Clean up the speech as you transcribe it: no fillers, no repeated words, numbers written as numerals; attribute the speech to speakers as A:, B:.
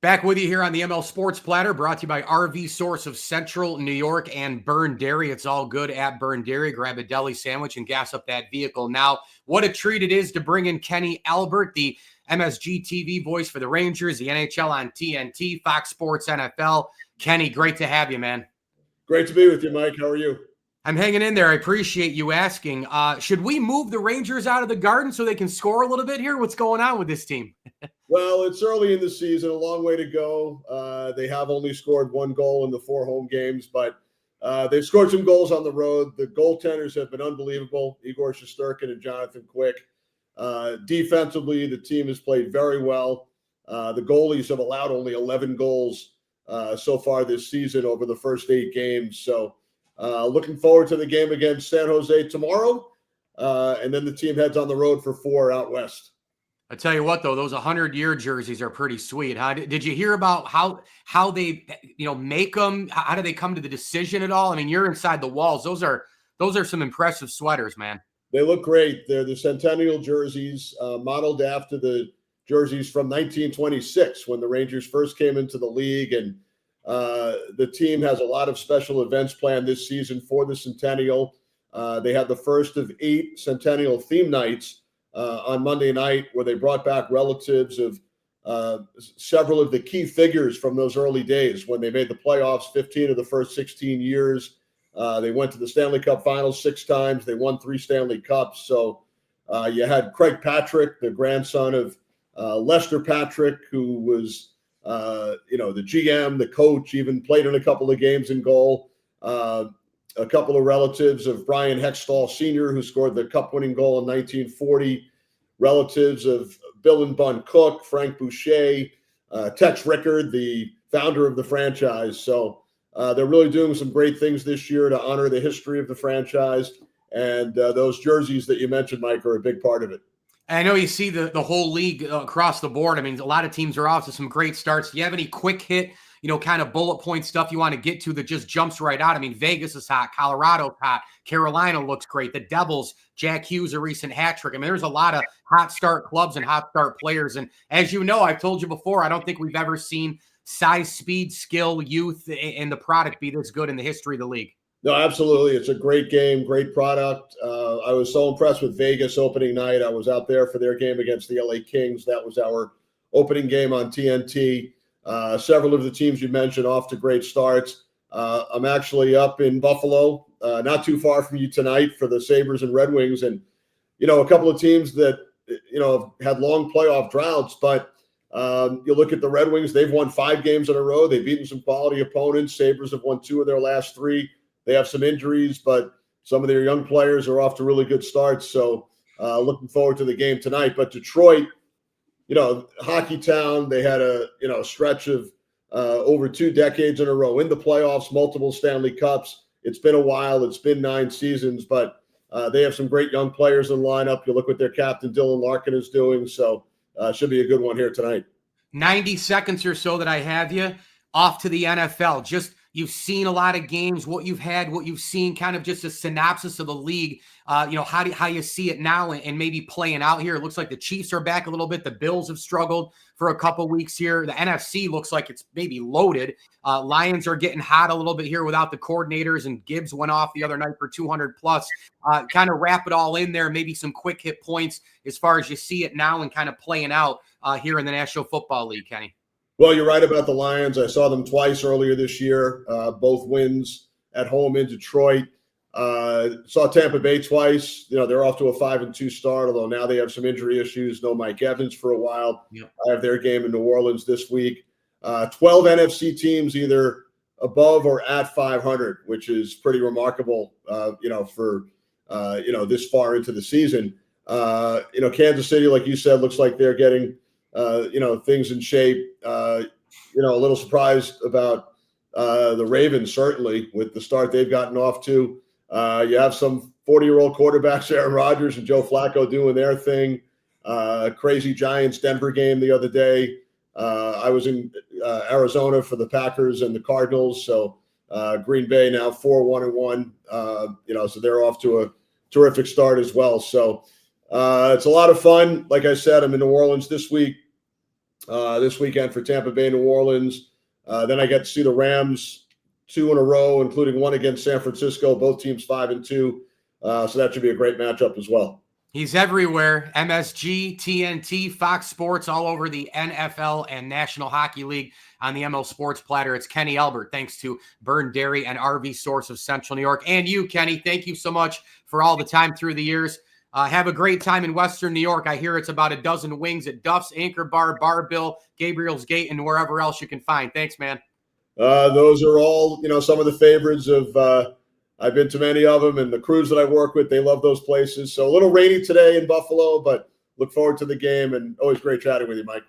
A: Back with you here on the ML Sports Platter, brought to you by RV Source of Central New York and Burn Dairy. It's all good at Burn Dairy. Grab a deli sandwich and gas up that vehicle. Now, what a treat it is to bring in Kenny Albert, the MSG TV voice for the Rangers, the NHL on TNT, Fox Sports NFL. Kenny, great to have you, man.
B: Great to be with you, Mike. How are you?
A: I'm hanging in there. I appreciate you asking. Should we move the Rangers out of the Garden so they can score a little bit here? What's going on with this team?
B: Well, it's early in the season, a long way to go. They have only scored one goal in the 4 home games, but they've scored some goals on the road. The goaltenders have been unbelievable, Igor Shesterkin and Jonathan Quick. Defensively, the team has played very well. The goalies have allowed only 11 goals so far this season over the first 8 games. So looking forward to the game against San Jose tomorrow, and then the team heads on the road for 4 out west.
A: I tell you what, though, those 100-year jerseys are pretty sweet. Huh? Did you hear about how they make them? How do they come to the decision at all? I mean, you're inside the walls. Those are some impressive sweaters, man.
B: They look great. They're the Centennial jerseys, modeled after the jerseys from 1926 when the Rangers first came into the league, and the team has a lot of special events planned this season for the Centennial. They had the first of 8 Centennial theme nights on Monday night, where they brought back relatives of several of the key figures from those early days when they made the playoffs 15 of the first 16 years. They went to the Stanley Cup Finals 6 times. They won 3 Stanley Cups. So you had Craig Patrick, the grandson of Lester Patrick, who was the GM, the coach, even played in a couple of games in goal. A couple of relatives of Brian Hextall Sr., who scored the cup-winning goal in 1940, relatives of Bill and Bun Cook, Frank Boucher, Tex Rickard, the founder of the franchise. So they're really doing some great things this year to honor the history of the franchise. And those jerseys that you mentioned, Mike, are a big part of it.
A: I know you see the whole league across the board. I mean, a lot of teams are off to some great starts. Do you have any quick hit, kind of bullet point stuff you want to get to that just jumps right out? I mean, Vegas is hot. Colorado's hot. Carolina looks great. The Devils, Jack Hughes, a recent hat trick. I mean, there's a lot of hot start clubs and hot start players. And as you know, I've told you before, I don't think we've ever seen size, speed, skill, youth, and the product be this good in the history of the league.
B: No, absolutely. It's a great game, great product. I was so impressed with Vegas opening night. I was out there for their game against the LA Kings. That was our opening game on TNT. Several of the teams you mentioned off to great starts. I'm actually up in Buffalo, not too far from you tonight, for the Sabres and Red Wings. And, a couple of teams that, have had long playoff droughts. But you look at the Red Wings, they've won 5 games in a row. They've beaten some quality opponents. Sabres have won 2 of their last 3. They have some injuries, but some of their young players are off to really good starts. So looking forward to the game tonight. But Detroit, hockey town, they had a stretch of over 2 decades in a row in the playoffs, multiple Stanley Cups. It's been a while. It's been 9 seasons, but they have some great young players in the lineup. You look what their captain, Dylan Larkin, is doing. So should be a good one here tonight.
A: 90 seconds or so that I have you off to the NFL. You've seen a lot of games, what you've seen, kind of just a synopsis of the league. How you see it now and maybe playing out here. It looks like the Chiefs are back a little bit. The Bills have struggled for a couple weeks here. The NFC looks like it's maybe loaded. Lions are getting hot a little bit here without the coordinators, and Gibbs went off the other night for 200 plus. Kind of wrap it all in there. Maybe some quick hit points as far as you see it now and kind of playing out here in the National Football League, Kenny.
B: Well, you're right about the Lions. I saw them twice earlier this year, both wins at home in Detroit. Saw Tampa Bay twice. They're off to a 5-2 start, although now they have some injury issues. No Mike Evans for a while. Yep. I have their game in New Orleans this week. 12 NFC teams either above or at 500, which is pretty remarkable, for this far into the season. Kansas City, like you said, looks like they're getting things in shape. A little surprised about the Ravens, certainly, with the start they've gotten off to. You have some 40-year-old quarterbacks, Aaron Rodgers and Joe Flacco, doing their thing. Crazy Giants Denver game the other day. I was in Arizona for the Packers and the Cardinals. So Green Bay now 4-1-1. So they're off to a terrific start as well. So it's a lot of fun. Like I said, I'm in New Orleans this week. this weekend for Tampa Bay, New Orleans. Then I get to see the Rams 2 in a row, including one against San Francisco, both teams 5-2. So that should be a great matchup as well.
A: He's everywhere. MSG, TNT, Fox Sports, all over the NFL and National Hockey League on the ML Sports Platter. It's Kenny Albert, thanks to Burn Dairy and RV Source of Central New York. And you, Kenny, thank you so much for all the time through the years. Have a great time in Western New York. I hear it's about a dozen wings at Duff's, Anchor Bar, Bar Bill, Gabriel's Gate, and wherever else you can find. Thanks, man.
B: Those are all, some of the favorites of I've been to many of them, and the crews that I work with, they love those places. So a little rainy today in Buffalo, but look forward to the game, and always great chatting with you, Mike.